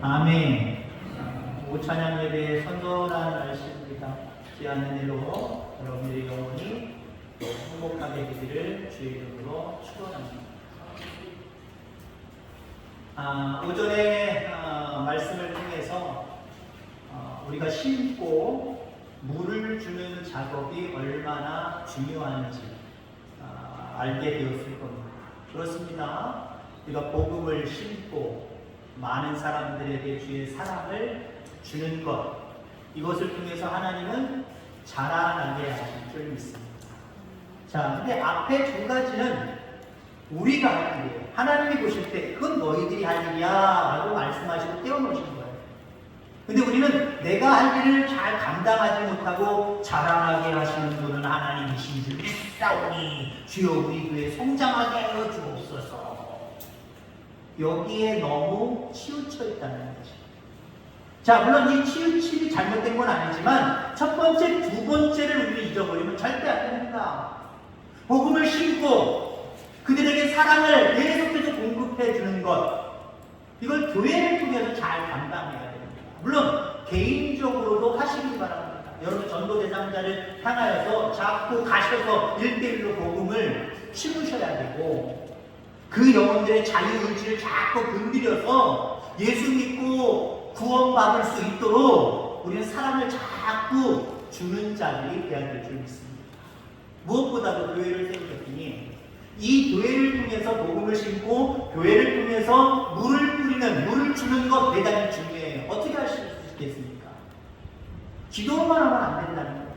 아멘. 오찬양 예배의 선선한 날씨입니다. 귀한 은혜로 여러분들의 영혼이 행복하게 되기를 주의 이름으로 축원합니다. 오전에 말씀을 통해서 우리가 심고 물을 주는 작업이 얼마나 중요한지 알게 되었을 겁니다. 그렇습니다. 우리가 복음을 심고 많은 사람들에게 주의 사랑을 주는 것, 이것을 통해서 하나님은 자라나게 하실 줄 믿습니다. 자, 근데 앞에 두 가지는 우리가 할 일이에요. 하나님이 보실 때 그건 너희들이 할 일이야 라고 말씀하시고 떼어놓으신 거예요. 근데 우리는 내가 할 일을 잘 감당하지 못하고 자라나게 하시는 분은 하나님이신 줄 믿사오니 주여 우리 교회 성장하게 하여 주옵소서. 여기에 너무 치우쳐 있다는 거죠. 자, 물론 이 치우침이 잘못된 건 아니지만 첫 번째, 두 번째를 우리 잊어버리면 절대 안 됩니다. 복음을 심고 그들에게 사랑을 계속해서 공급해 주는 것, 이걸 교회를 통해서 잘 감당해야 됩니다. 물론 개인적으로도 하시기 바랍니다. 여러분 전도 대상자를 향하여서 자꾸 가셔서 1대1로 복음을 심으셔야 되고, 그 영혼들의 자유의지를 자꾸 건드려서 예수 믿고 구원받을 수 있도록 우리는 사랑을 자꾸 주는 자들이 되어야 될 줄 믿습니다. 무엇보다도 교회를 세우셨으니 이 교회를 통해서 복음을 심고 교회를 통해서 물을 뿌리는, 물을 주는 것 대단히 중요해요. 어떻게 할 수 있겠습니까? 기도만 하면 안 된다는 거예요.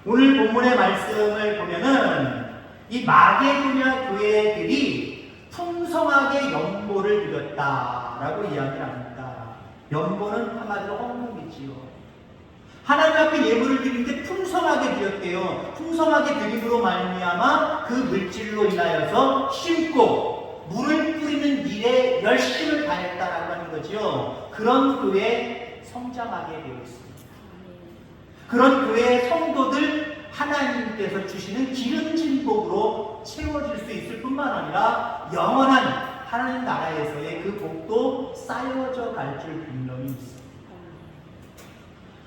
오늘 본문의 말씀을 보면은 이 마게도냐 교회들이 풍성하게 연보를 드렸다라고 이야기를 합니다. 연보는 한마디로 헌금이지요. 하나님 앞에 예물을 드리는데 풍성하게 드렸대요. 풍성하게 드림으로 말미암아 그 물질로 인하여서 심고 물을 뿌리는 일에 열심을 다했다라고 하는 거죠. 그런 교회에 성장하게 되어 있습니다. 그런 교회의 성도들 하나님께서 주시는 기름진 복으로 채워질 수 있을 뿐만 아니라 영원한 하나님 나라에서의 그 복도 쌓여져 갈 줄 분명히 있습니다.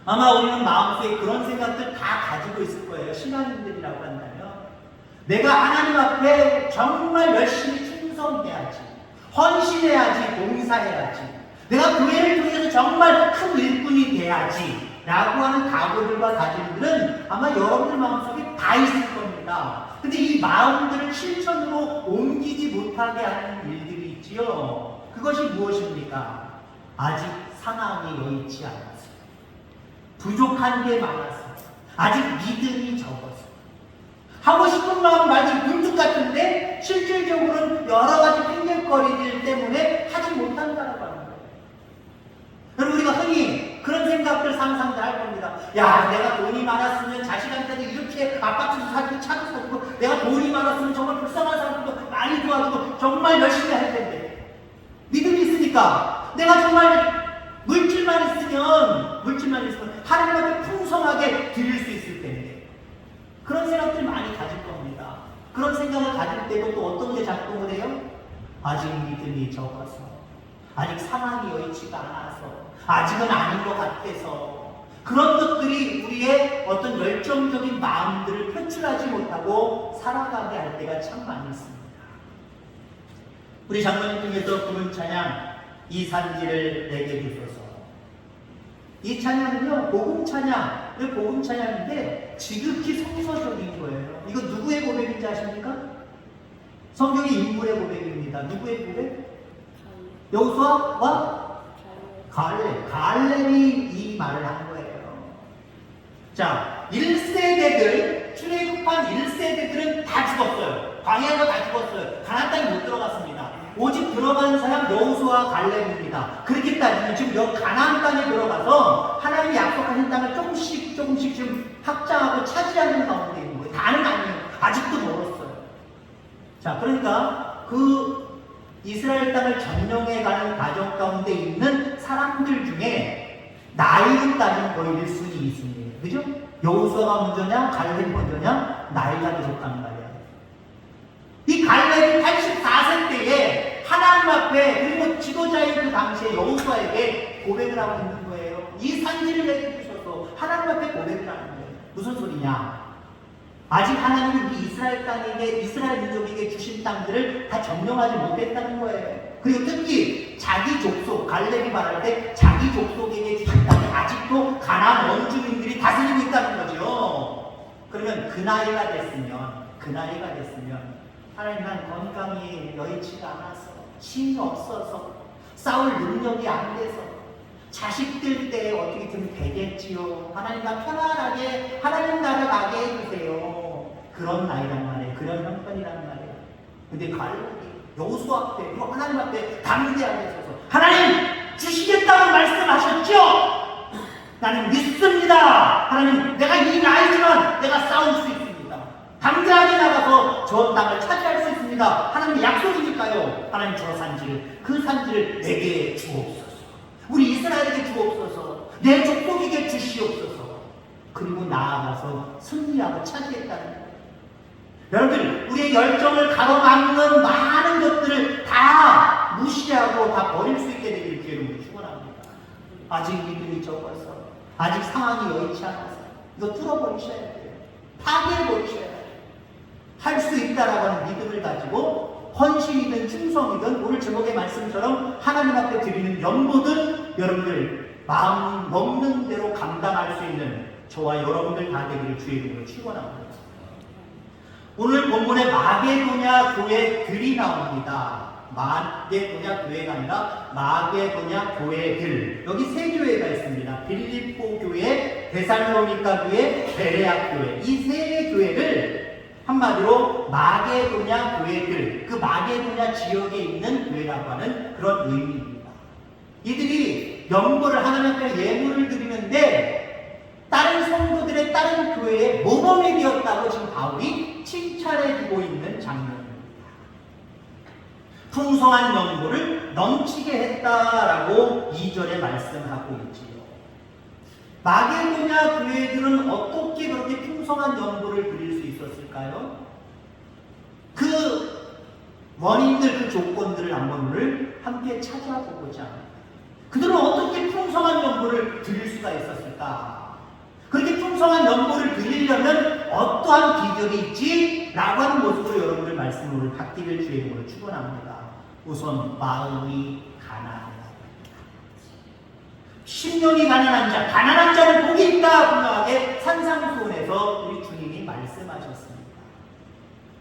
아마 우리는 마음속에 그런 생각들 다 가지고 있을 거예요. 신앙인들이라고 한다면 내가 하나님 앞에 정말 열심히 충성해야지, 헌신해야지, 봉사해야지, 내가 교회를 통해서 정말 큰 일꾼이 돼야지 라고 하는 각오들과 다짐들은 아마 여러분들 마음속에 다 있을 겁니다. 근데 이 마음들을 실천으로 옮기지 못하게 하는 일들이 있지요. 그것이 무엇입니까? 아직 상황이 여의치 않아서, 부족한 게 많아서, 아직 믿음이 적어서, 하고 싶은 마음 말이 문득 같은데 실질적으로는 여러 가지 핑계거리들 때문에 하지 못한다고 하는 거예요. 여러분, 우리가 흔히 그런 생각들 상상들 할 겁니다. 야, 내가 돈이 많았으면 자식한테도 이렇게 아파트도 사주고 차도 사주고, 내가 돈이 많았으면 정말 불쌍한 사람들도 많이 도와주고 정말 열심히 할 텐데, 믿음이 있으니까 내가 정말 물질만 있으면 하나님 앞에 풍성하게 드릴 수 있을 텐데, 그런 생각들 많이 가질 겁니다. 그런 생각을 가질 때도 또 어떤 게 작동을 해요? 아직 믿음이 적어서, 아직 상황이 여의치가 않아서, 아직은 아닌 것 같아서, 그런 것들이 우리의 어떤 열정적인 마음들을 표출하지 못하고 살아가게 할 때가 참 많이 있습니다. 우리 장로님 중에서 부른 찬양 이 산지를 내게 주소서, 이 찬양은요 복음 찬양, 복음 찬양인데 지극히 성서적인 거예요. 이거 누구의 고백인지 아십니까? 성경의 인물의 고백입니다. 누구의 고백? 여호수아와 갈렙이 이 말을 한 거예요. 자, 1세대들, 출애굽한 1세대들은 다 죽었어요. 광야에서 다 죽었어요. 가나안 땅에 못 들어갔습니다. 오직 들어간 사람 여호수아와 갈렙입니다. 그렇게 따지면 지금 여기 가나안 땅에 들어가서 하나님이 약속하신 땅을 조금씩 지금 확장하고 차지하는 가운데 있는 거예요. 다는 아니에요. 아직도 멀었어요. 자, 그러니까 그 이스라엘 땅을 점령해가는 과정 가운데 있는 사람들 중에 나이를 따지면 거의 1순위, 2순위예요. 그죠? 여호수아가 먼저냐, 갈렙이 먼저냐, 나이가 부족한 말이야. 이 갈렙이 84세 때에 하나님 앞에 그리고 지도자인 그 당시에 여호수아에게 고백을 하고 있는 거예요. 이 산지를 내게 주셔서 하나님 앞에 고백을 하는 거예요. 무슨 소리냐? 아직 하나님이 이 이스라엘 땅에게 이스라엘 민족에게 주신 땅들을 다 점령하지 못했다는 거예요. 그리고 특히 자기 족속 갈렙이 말할 때 자기 족속에게 주신 땅이 아직도 가나안 원주민들이 다스리고 있다는 거죠. 그러면 그 나이가 됐으면 하나님은 건강이 여의치가 않아서 힘이 없어서 싸울 능력이 안 돼서 자식들 때 어떻게 좀 되겠지요. 하나님과 편안하게 하나님 나라 가게 해주세요. 그런 나이란 말이에요. 그런 형편이란 말이에요. 근데 갈렙이 여호수아 앞에 그리고 하나님 앞에 담대하게 서서 하나님 주시겠다고 말씀하셨죠? 나는 믿습니다. 하나님 내가 이 나이지만 내가 싸울 수 있습니다. 담대하게 나가서 저 땅을 차지할 수 있습니다. 하나님의 약속이니까요. 하나님 저 산지를 그 산지를 내게 주옵소서. 우리 이스라엘에게 주옵소서. 내 족속에게 주시옵소서. 그리고 나아가서 승리하고 차지했다는 거예요. 여러분들 우리의 열정을 가로막는 많은 것들을 다 무시하고 다 버릴 수 있게 되기를 주님으로 축원합니다. 아직 믿음이 적어서 아직 상황이 여의치 않아서 이거 뚫어버리셔야 돼요. 파괴해버리셔야 돼요. 할 수 있다라고 하는 믿음을 가지고 헌신이든 충성이든 오늘 제목의 말씀처럼 하나님 앞에 드리는 연보든 여러분들 마음 먹는 대로 감당할 수 있는 저와 여러분들 다 되기를 주의 이름으로 축원합니다. 오늘 본문에 마게도냐 교회들이 나옵니다. 마게도냐 교회가 아니라 마게도냐 교회들. 여기 세 교회가 있습니다. 빌립보 교회, 데살로니가 교회, 베레아 교회. 이 세 교회를 한마디로 마게도냐 교회들, 그 마게도냐 지역에 있는 교회라고 하는 그런 의미입니다. 이들이 연보를 하나님 앞에 예물을 드리는데 다른 성도들의 다른 교회에 모범이 되었다고 지금 바울이 칭찬해주고 있는 장면입니다. 풍성한 연보를 넘치게 했다라고 2절에 말씀하고 있지요. 마게도냐 교회들은 어떻게 그렇게 풍성한 연보를 드릴 수 있었을까요? 그 원인들, 그 조건들을 한번 오늘 함께 찾아보고자 합니다. 그들은 어떻게 풍성한 연보를 드릴 수가 있었을까? 그렇게 풍성한 연보를 드리려면 어떠한 비결이 있지? 라고 하는 모습으로 여러분들 말씀을 받기를 주의 이름으로 축원합니다. 우선 마음이 가난하다. 심령이 가난한 자, 가난한 자는 복이 있다. 분명하게 산상수훈에서 우리 주님이 말씀하셨습니다.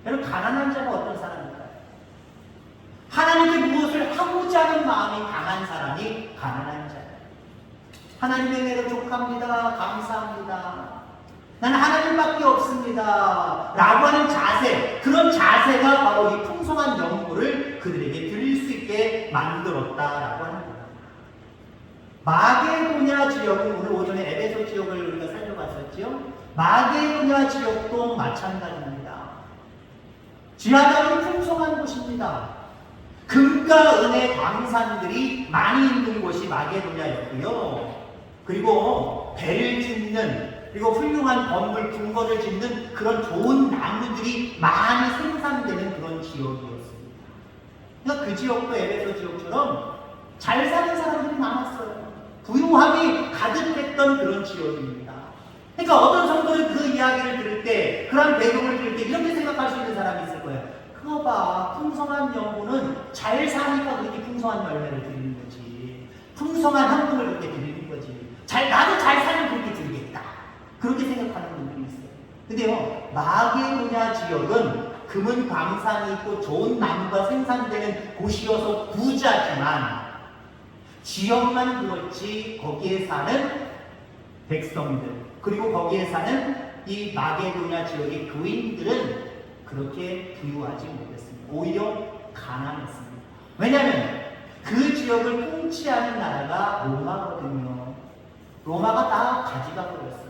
여러분 가난한 자가 어떤 사람일까요? 하나님께 무엇을 하고자 하는 마음이 강한 사람이 가난한 자예요. 하나님의 은혜로 족합니다. 감사합니다. 나는 하나님밖에 없습니다. 라고 하는 자세, 그런 자세가 바로 이 풍성한 연보를 그들에게 드릴 수 있게 만들었다라고 하는 거예요. 마게도냐 지역은 오늘 오전에 에베소 지역을 우리가 살펴봤었죠. 마게도냐 지역도 마찬가지입니다. 지하장이 풍성한 곳입니다. 금과 은의 광산들이 많이 있는 곳이 마게도냐였고요. 그리고 배를 짓는 그리고 훌륭한 건물, 궁궐을 짓는 그런 좋은 나무들이 많이 생산되는 그런 지역이었습니다. 그러니까 그 지역도 에베소 지역처럼 잘 사는 사람들이 많았어요. 부유함이 가득했던 그런 지역입니다. 그러니까 어떤 성도는 그 이야기를 들을 때, 그런 배경을 들을 때 이렇게 생각할 수 있는 사람이 있을 거예요. 그거 봐, 풍성한 연보는 잘 사니까 그렇게 풍성한 열매를 드리는 거지. 풍성한 헌금을 그렇게 드리는 거지. 나도 잘 살면 그렇게 드리겠다. 그렇게 생각하는 분들이 있어요. 근데요, 마게도냐 지역은 금은 광산이 있고 좋은 나무가 생산되는 곳이어서 부자지만 지역만 그렇지 거기에 사는 백성들 그리고 거기에 사는 이 마게도냐 지역의 교인들은 그렇게 부유하지 못했습니다. 오히려 가난했습니다. 왜냐하면 그 지역을 통치하는 나라가 로마거든요. 로마가 다 가져가 버렸어요.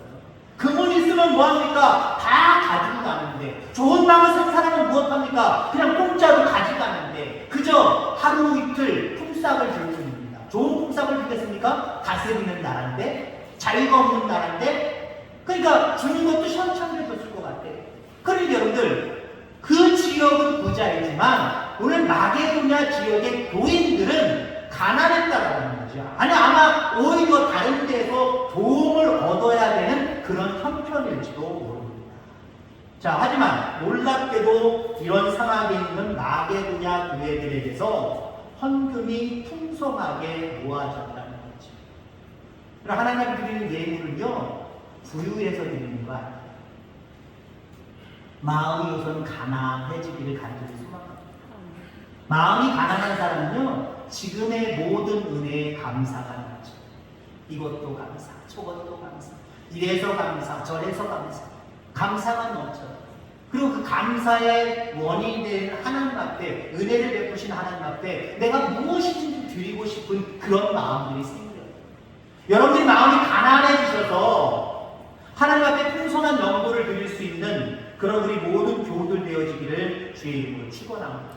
금은 있으면 뭐합니까? 다 가지고 가는데, 좋은 나무 생산하면 무엇합니까? 그냥 공짜로 가져가는데 그저 하루 이틀 품삯을 줄 뿐입니다. 좋은 품삯을 주겠습니까? 다스리는 나라인데, 자유가 없는 나라인데, 그러니까 주는 것도 시원찮게 줬을 것 같아요. 그러니까 여러분들 그 지역은 부자이지만 오늘 마게도냐 지역의 교인들은 가난했다라고 하는 거죠. 아니 아마 오히려 다른 데서 도움을 얻어야 되는 그런 형편일지도 모릅니다. 자, 하지만 놀랍게도 이런 상황에 있는 마게도냐 교회들에게서 헌금이 풍성하게 모아졌다는 거죠. 그럼 하나님 드리는 예물은요, 부유해서 드리는 거 아니에요. 마음이 우선 가난해지기를 간절히 소망합니다. 마음이 가난한 사람은요, 지금의 모든 은혜에 감사가 나죠. 이것도 감사, 저것도 감사, 이래서 감사, 저래서 감사, 감사가 넘쳐요. 그리고 그 감사의 원인이 된 하나님 앞에, 은혜를 베푸신 하나님 앞에 내가 무엇이든지 드리고 싶은 그런 마음들이 생겨요. 여러분들이 마음이 가난해지셔서 하나님 앞에 풍성한 연보를 드릴 수 있는 그런 우리 모든 교우들 되어지기를 주의 이름으로 축원합니다.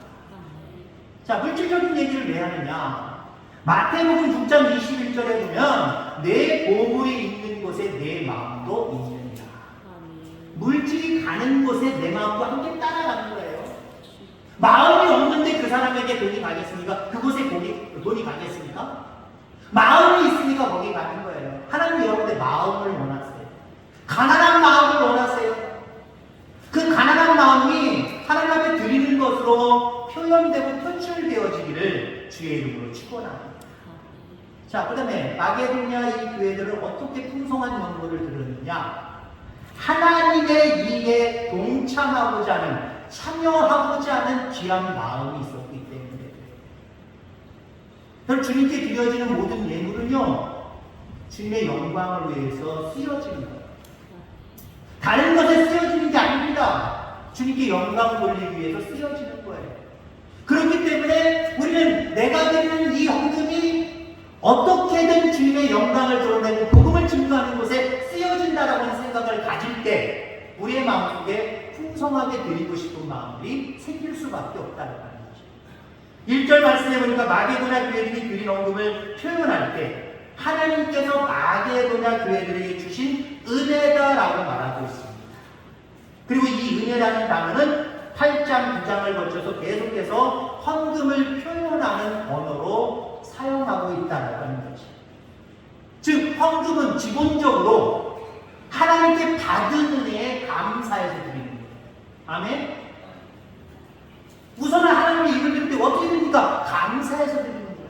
자, 물질적인 얘기를 왜 하느냐? 마태복음 6장 21절에 보면 내 보물이 있는 곳에 내 마음도 있느니라. 물질이 가는 곳에 내 마음도 함께 따라가는 거예요. 마음이 없는데 그 사람에게 돈이 가겠습니까? 그곳에 돈이 가겠습니까? 마음이 있으니까 거기 가는 거예요. 하나님 여러분의 마음을 원하세요. 가난한 마음을 원하세요. 그 가난한 마음이 하나님 앞에 드리는 것으로 표현되고 표출되어지기를 주의 이름으로 축원합니다. 자, 그 다음에 마게도냐 이 교회들은 어떻게 풍성한 연보를 들었느냐? 하나님의 일에 동참하고자 하는, 참여하고자 하는 귀한 마음이 있었기 때문에. 그럼 주님께 드려지는 모든 예물은요, 주님의 영광을 위해서 쓰여지는 거예요. 다른 것에 쓰여지는 게 아닙니다. 주님께 영광 돌리기 위해서 쓰여지는 거예요. 그렇기 때문에 우리는 내가 드리는 이 헌금이 어떻게든 주님의 영광을 드러내고 복음을 증거하는 곳에 쓰여진다라고 하는 생각을 가질 때 우리의 마음속에 풍성하게 드리고 싶은 마음이 생길 수밖에 없다는 거죠. 1절 말씀해 보니까 마게도냐 교회들이 드린 헌금을 표현할 때 하나님께서 마게도냐 교회들에게 주신 은혜다라고 말하고 있습니다. 그리고 이 은혜라는 단어는 8장, 9장을 거쳐서 계속해서 헌금을 표현하는 언어로 사용하고 있다고 하는 것이죠. 즉, 헌금은 기본적으로 하나님께 받은 은혜에 감사해서 드리는 거예요. 아멘? 우선은 하나님의 일을 드릴 때 어떻게 됩니까? 감사해서 드리는 거예요.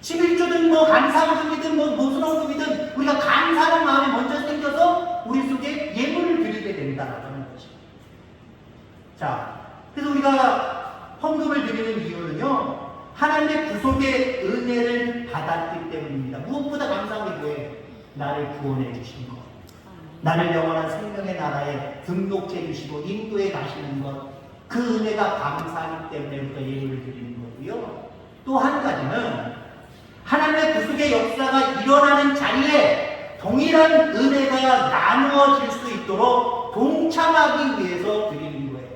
11조든 감사헌금이든 무슨 헌금이든 우리가 감사하는 마음이 먼저 생겨서 우리 속에 예물을 드리게 된다라고 하는 것이죠. 자, 그래서 우리가 헌금을 드리는 이유는요, 하나님의 구속의 은혜를 받았기 때문입니다. 무엇보다 감사한 게 뭐예요? 나를 구원해 주신 것, 나를 영원한 생명의 나라에 등록해 주시고 인도해 가시는 것, 그 은혜가 감사하기 때문에 우리가 예물을 드리는 거고요. 또 한 가지는 하나님의 구속의 역사가 일어나는 자리에 동일한 은혜가 나누어질 수 있도록 동참하기 위해서 드리는 거예요.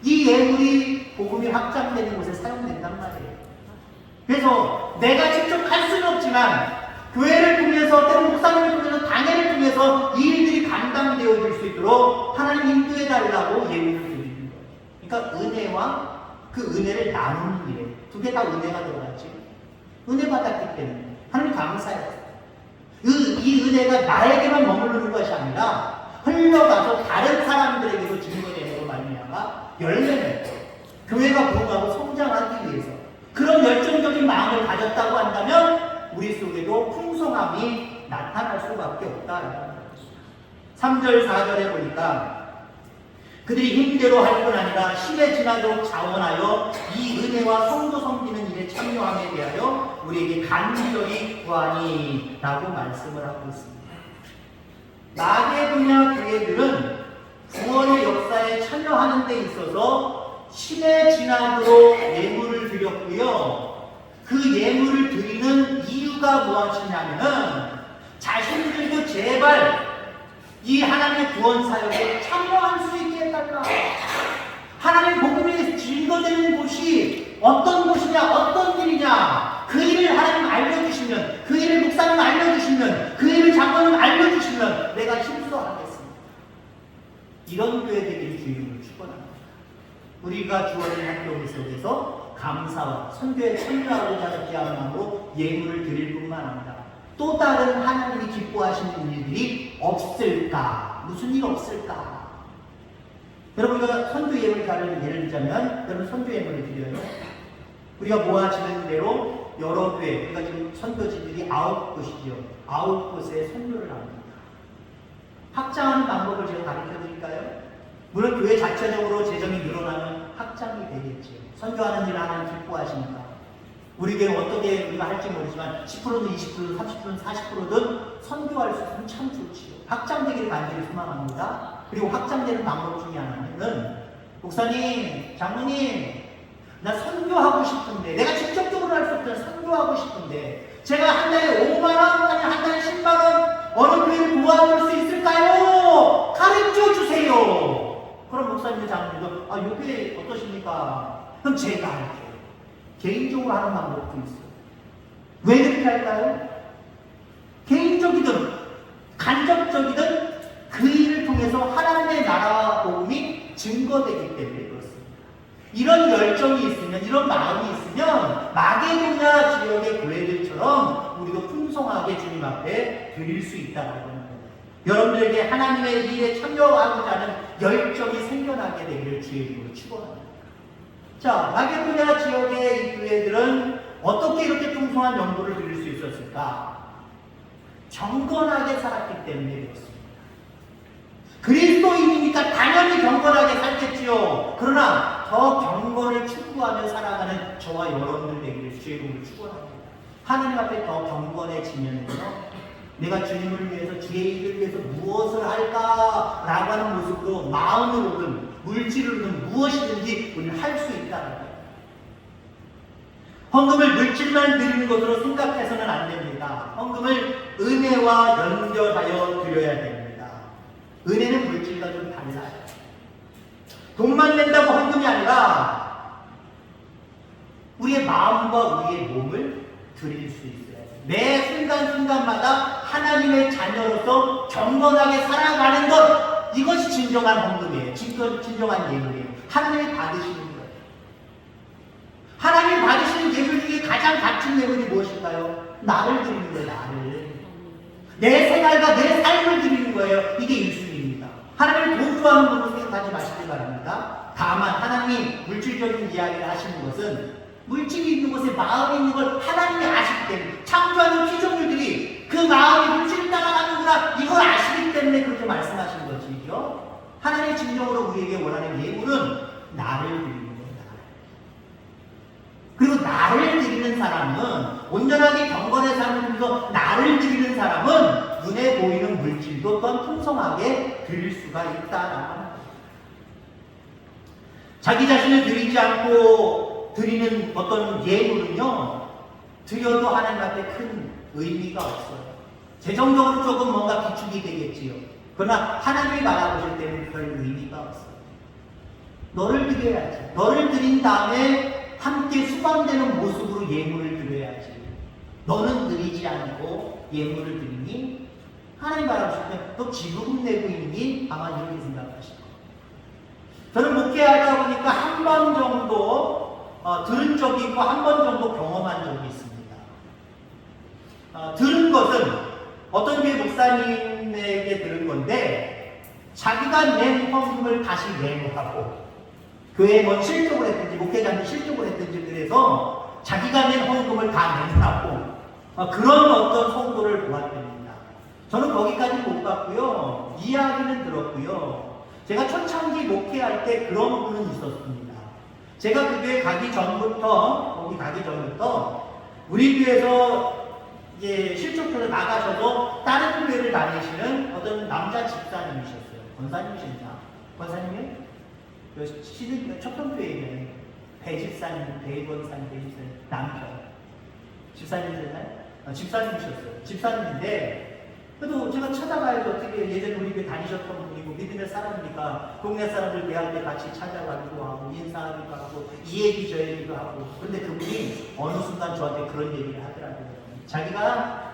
이 예물이 복음이 확장되는 곳에 사용된단 말이에요. 그래서 내가 직접 할 수는 없지만 교회를 통해서, 때로 목사님을 통해서, 당회를 통해서 이 일들이 감당되어질 수 있도록 하나님 인도해달라고 예물을 드리는 거예요. 그러니까 은혜와 그 은혜를 나누는 일에 두 개 다 은혜가 들어갔지. 은혜 받았기 때문에 하나님 감사해요. 이 은혜가 나에게만 머무르는 것이 아니라 흘러가서 다른 사람들에게도 증거되는 말미암아 열매는 교회가 부흥하고 성장하기 위해서 그런 열정적인 마음을 가졌다고 한다면 우리 속에도 풍성함이 나타날 수밖에 없다라는 거죠. 3절 4절에 보니까 그들이 힘대로 할 뿐 아니라 시에 지나도록 자원하여 이 은혜와 성도 섬기는 일에 참여함에 대하여 우리에게 간절히 구하니 라고 말씀을 하고 있습니다. 마게도냐 교회들은 구원의 역사에 참여하는 데 있어서 시에 지나도록 예물을 드렸고요. 그 예물을 드리는 이유가 무엇이냐면은 자신들도 제발 이 하나님의 구원 사역에 참여할 수 있게 해달라. 하나님의 복음이 증거되는 곳이 어떤 곳이냐, 어떤 일이냐, 그 일을 하나님 알려주시면, 그 일을 목사님 알려주시면, 그 일을 장로님 알려주시면 내가 힘써 하겠습니다. 이런 교회 되기를 주님을 축원합니다. 우리가 주어진 학교 속에서 감사와 선교에 참여하고자 하는 귀한 마음으로 예물을 드릴 뿐만 아니라 또 다른 하나님이 기뻐하시는 일들이 없을까? 무슨 일 없을까? 여러분, 우리가 선교 예물 가를 예를 들자면, 여러분 선교 예물을 드려요. 우리가 모아지는 대로 여러 교회, 우리가 지금 선교지들이 9곳이죠. 9곳에 선교를 합니다. 확장하는 방법을 제가 가르쳐 드릴까요? 물론 교회 자체적으로 재정이 늘어나면 확장이 되겠죠. 선교하는 일을 하나님 기뻐하시니까. 우리 교회 어떻게 우리가 할지 모르지만 10%든 20%든 30%든 40%든 선교할 수 있으면 참 좋지요. 확장되기를 간절히 소망합니다. 그리고 확장되는 방법 중에 하나는 목사님, 장로님, 나 선교하고 싶은데, 내가 직접적으로 할 수 없잖아. 선교하고 싶은데 제가 한 달에 5만 원, 아니 한 달에 10만 원 어느 교회를 도와줄 수 있을까요? 가르쳐 주세요. 그럼 목사님들, 장로님도 요 교회 어떠십니까? 그럼 제가 할게요. 개인적으로 하는 방법도 있어요. 왜 그렇게 할까요? 개인적이든 간접적이든 그 일을 통해서 하나님의 나라와 복음이 증거되기 때문에 그렇습니다. 이런 열정이 있으면, 이런 마음이 있으면 마게도냐 지역의 교회들처럼 우리도 풍성하게 주님 앞에 드릴 수 있다는 겁니다. 여러분들에게 하나님의 일에 참여하고자 하는 열정이 생겨나게 되기를 주의 이름으로 축원합니다. 자, 마게도냐 지역의 이 교회들은 어떻게 이렇게 풍성한 연보를 드릴 수 있었을까? 경건하게 살았기 때문에 그렇습니다. 그리스도인이니까 당연히 경건하게 살겠지요. 그러나 더 경건을 추구하며 살아가는 저와 여러분들 되기를 주의 이름으로 축원합니다. 하나님 앞에 더 경건해지면요, 내가 주님을 위해서, 주의 일을 위해서 무엇을 할까라고 하는 모습으로 마음으로든 물질로든 무엇이든지 우리는 할 수 있다는 거예요. 헌금을 물질만 드리는 것으로 생각해서는 안 됩니다. 헌금을 은혜와 연결하여 드려야 됩니다. 은혜는 물질과 좀 달라요. 돈만 낸다고 헌금이 아니라 우리의 마음과 우리의 몸을 드릴 수 있어요. 매 순간순간마다 하나님의 자녀로서 경건하게 살아가는 것, 이것이 진정한 헌금이에요. 진정한 예물이에요. 하나님이 받으시는 거예요. 하나님이 받으시는 예물 중에 가장 값진 예물이 무엇일까요? 나를 드리는 거예요. 나를. 내 생활과 내 삶을 드리는 거예요. 이게 1순위입니다. 하나님을 돈 좋아하는 분으로 생각하지 마시기 바랍니다. 다만 하나님이 물질적인 이야기를 하시는 것은 물질이 있는 곳에 마음이 있는 걸 하나님이 아시기 때문에, 창조하는 피조물들이 그 마음이 물질을 따라가는구나, 이걸 아시기 때문에 그렇게 말씀하시는 것이죠. 하나님의 진정으로 우리에게 원하는 예물은 나를 드리는 겁니다. 그리고 나를 드리는 사람은, 온전하게 경건의 삶을 통해서 나를 드리는 사람은 눈에 보이는 물질도 또한 풍성하게 드릴 수가 있다라는 겁니다. 자기 자신을 드리지 않고 드리는 어떤 예물은요, 드려도 하나님 앞에 큰 의미가 없어요. 재정적으로 조금 뭔가 비축이 되겠지요. 그러나 하나님이 바라보실 때는 별 의미가 없어요. 너를 드려야지. 너를 드린 다음에 함께 수반되는 모습으로 예물을 드려야지. 너는 드리지 않고 예물을 드리니 하나님 바라보실 때 너 기부금 내고 있니? 아마 이렇게 생각하실 거예요. 저는 목회하다 보니까 한 번 정도 들은 적이 있고 한 번 정도 경험한 적이 있습니다. 들은 것은 어떤 교회 목사님에게 들은 건데, 자기가 낸 헌금을 다시 내놓고, 교회에 뭐 실적을 했든지 목회자한테 실적을 했든지 그래서 자기가 낸 헌금을 다 내놓고 그런 어떤 성도를 보았답니다. 저는 거기까지 못 봤고요. 이야기는 들었고요. 제가 초창기 목회할 때 그런 분은 있었습니다. 제가 그 교회 가기 전부터, 거기 가기 전부터, 우리 교회에서 이제 실족교로 나가셔서 다른 교회를 다니시는 어떤 남자 집사님이셨어요. 권사님이셨나? 권사님이? 시즌 척평교회에 배 집사님, 배 권사님, 배 집사님, 남편. 집사님이셨나요? 집사님이셨어요. 집사님인데, 그래도 제가 찾아가야지, 어떻게 예전에 우리 교회 다니셨던 분이고 믿음의 사람이니까 동네 사람들 대할 때 같이 찾아가기도 하고 인사하기도 하고 이 얘기 저 얘기도 하고. 그런데 그분이 어느 순간 저한테 그런 얘기를 하더라고요. 자기가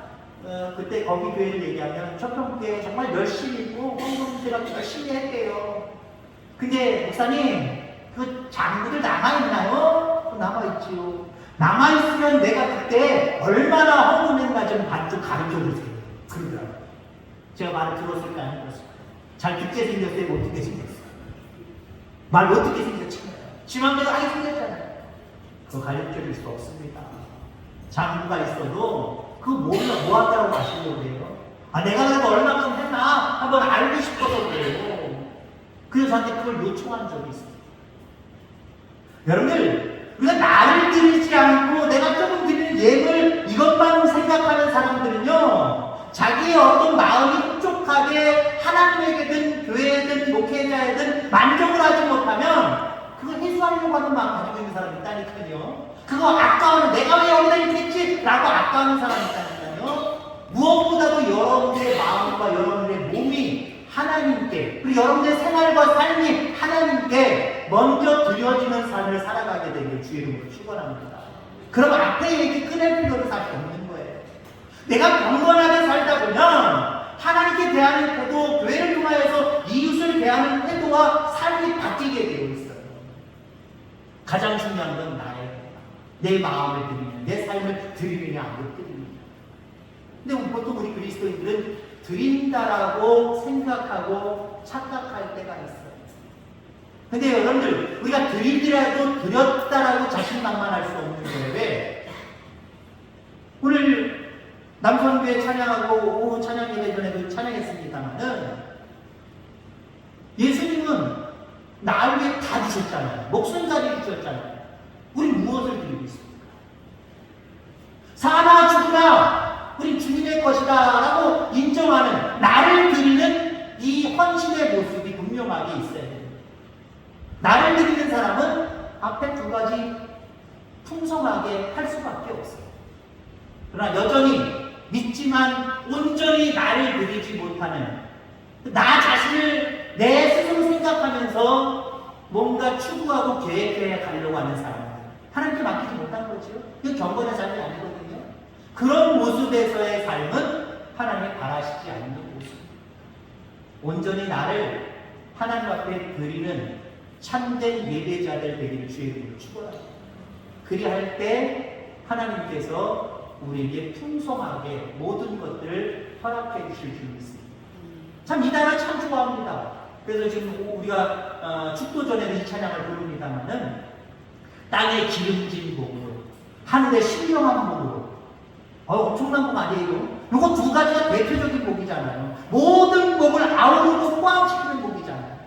그때 거기 교회를 얘기하면 척평교회 정말 열심히 있고 헌금 제가 열심히 했대요. 근데 목사님, 그 장부들 남아있나요? 남아있지요. 남아있으면 내가 그때 얼마나 허무했나 좀 가르쳐주세요. 그러더라고요. 제가 말을 들었을까요? 안 들었을까요? 잘 듣게 생겼어요? 못 듣게 생겼어요? 말 못 듣게 생겼잖아요. 지맘대로 하게 생겼잖아요. 그거 가르쳐줄 수 없습니다. 장부가 있어도 그거 몰라 뭐 한다고 하시려고 해요? 아, 내가 그래도 얼마큼 했나 한번 알고 싶어서 그래요. 그래서 저한테 그걸 요청한 적이 있어요. 여러분들, 우리가 나를 드리지 않고 내가 조금 드리는 예물 이것만 생각하는 사람들은요, 자기의 어떤 마음이 흡족하게 하나님에게든 교회든 목회자에든 만족을 하지 못하면 그걸 해소하려고 하는 마음 가지고 있는 사람이 있다니까요. 그거 아까워하는, 내가 왜 여기다 이렇게 했지? 라고 아까워하는 사람이 있다니까요. 무엇보다도 여러분의 마음과 여러분의 몸이 하나님께, 그리고 여러분의 생활과 삶이 하나님께 먼저 드려지는 삶을 살아가게 되길 주의 이름으로 축원합니다. 그럼 앞에 얘기 꺼낼 필요도 사실 없는 거예요. 내가 경건하게 살다 보면 하나님께 대하는 태도, 교회를 통하여서 이웃을 대하는 태도와 삶이 바뀌게 되어 있어요. 가장 중요한 건 내 마음을 드리는, 내 삶을 드리느냐 안 드리느냐. 근데 보통 우리 그리스도인들은 드린다라고 생각하고 착각할 때가 있어요. 근데 여러분들, 우리가 드리더라도 드렸다라고 자신만만할 수 없는 거예요. 왜? 오늘 남성교회 찬양하고 오후 찬양 예배 전에도 찬양했습니다만은 예수님은 나를 위해 다 주셨잖아요. 목숨까지 주셨잖아요. 우리 무엇을 드리고 있습니까? 사나 죽으나 우리 주님의 것이다 라고 인정하는, 나를 드리는 이 헌신의 모습이 분명하게 있어야 됩니다. 나를 드리는 사람은 앞에 두 가지 풍성하게 할 수밖에 없어요. 그러나 여전히 믿지만 온전히 나를 드리지 못하는, 나 자신을 내 스스로 생각하면서 뭔가 추구하고 계획해 가려고 하는 사람, 하나님께 맡기지 못한 거죠. 이거 경건의 삶이 아니거든요. 그런 모습에서의 삶은 하나님이 바라시지 않는 모습. 온전히 나를 하나님 앞에 드리는 참된 예배자들 되기를 주의 이름으로 축원합니다. 그리할 때 하나님께서 우리에게 풍성하게 모든 것들을 허락해 주실 줄 믿습니다. 참 이 단어 참 좋아합니다. 그래서 지금 우리가 축도 전에도 이 찬양을 부릅니다만은 땅에 기름진 복으로, 하늘에 신령한 복으로. 엄청난 복 아니에요? 요거 두 가지가 대표적인 복이잖아요. 모든 복을 아우르고 포함시키는 복이잖아요.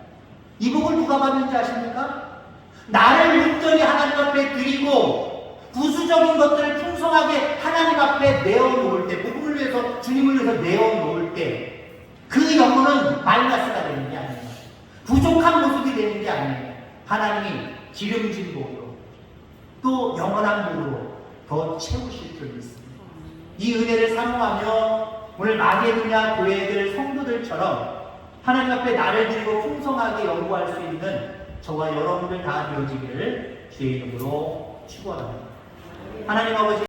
이 복을 누가 받는지 아십니까? 나를 온전히 하나님 앞에 드리고 부수적인 것들을 풍성하게 하나님 앞에 내어놓을 때, 복음을 위해서, 주님을 위해서 내어놓을 때 그 영혼은 마이너스가 되는 게 아니에요. 부족한 모습이 되는 게 아니에요. 하나님이 기름진 복으로 또 영원한 복으로 더 채우실 줄 믿습니다. 이 은혜를 사모하며 오늘 마게도냐 교회들 성도들처럼 하나님 앞에 나를 드리고 풍성하게 연구할 수 있는 저와 여러분들 다 되어지기를 주의 이름으로 축원합니다. 하나님 아버지,